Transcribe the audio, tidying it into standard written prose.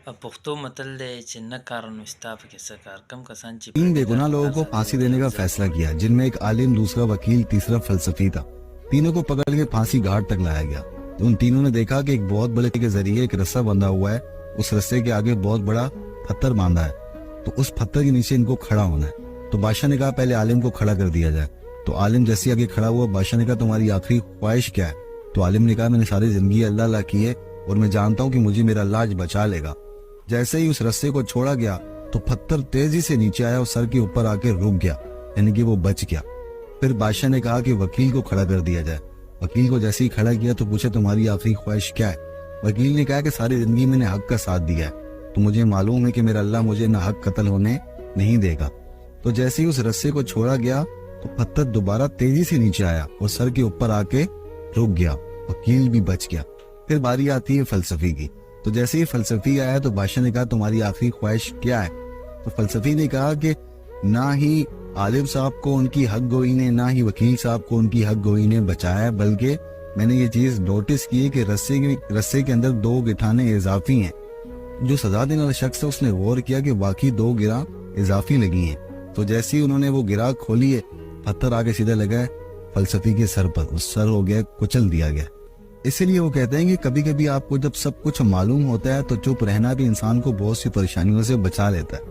پښتو متل دی چې نه کار نو ستا پکې څه کار کم کسان چې تین بے پرېږدي گناہ دا لوگوں کو کار پھانسی زیادہ دینے کا زیادہ فیصلہ کیا، جن میں ایک عالم، دوسرا وکیل، تیسرا فلسفی تھا۔ تینوں کو پکڑ کے پھانسی گھاٹ تک لایا گیا۔ ان تینوں نے دیکھا کہ ایک بہت بڑے کے ذریعے ایک رسہ بندھا ہوا ہے، اس رسے کے آگے بہت بڑا پتھر باندھا ہے، تو اس پتھر کے نیچے ان کو کھڑا ہونا ہے۔ تو بادشاہ نے کہا پہلے عالم کو کھڑا کر دیا جائے۔ تو عالم جیسے آگے کھڑا ہوا، بادشاہ نے کہا تمہاری آخری خواہش کیا ہے؟ تو عالم نے کہا میں نے ساری زندگی اللہ اللہ کی ہے اور میں جانتا ہوں کہ مجھے میرا اللہ آج بچا لے گا۔ جیسے ہی اس رسے کو چھوڑا گیا تو پتھر تیزی سے نیچے آیا اور سر کے اوپر آ کے رک گیا، یعنی کہ وہ بچ گیا۔ پھر بادشاہ نے کہا کہ وکیل کو کھڑا کر دیا جائے۔ وکیل کو جیسے ہی کھڑا کیا تو پوچھا تمہاری آخری خواہش کیا ہے؟ وکیل نے کہا کہ ساری زندگی میں نے حق کا ساتھ دیا ہے، تو مجھے معلوم ہے کہ میرا اللہ مجھے نہ حق قتل ہونے نہیں دے گا۔ تو جیسے ہی اس رسے کو چھوڑا گیا تو پتھر دوبارہ تیزی سے نیچے آیا اور سر کے اوپر آ کے رک گیا، وکیل بھی بچ گیا۔ پھر باری آتی ہے فلسفی کی۔ تو جیسے ہی فلسفی آیا تو بادشاہ نے کہا تمہاری آخری خواہش کیا ہے؟ تو فلسفی نے کہا کہ نہ ہی عالم صاحب کو ان کی حق گوئی نے، نہ ہی وکیل صاحب کو ان کی حق گوئی نے بچایا، بلکہ میں نے یہ چیز نوٹس کی کہ رسے کے اندر 2 گٹھانے اضافی ہیں۔ جو سزا دینے والا شخص ہے اس نے غور کیا کہ واقعی 2 گرہ اضافی لگی ہیں۔ تو جیسے ہی انہوں نے وہ گرہ کھولی ہے، پتھر آگے سیدھا لگا ہے فلسفی کے سر پر، اس سر ہو گیا، کچل دیا گیا۔ اسی لیے وہ کہتے ہیں کہ کبھی کبھی آپ کو جب سب کچھ معلوم ہوتا ہے تو چپ رہنا بھی انسان کو بہت سی پریشانیوں سے بچا لیتا ہے۔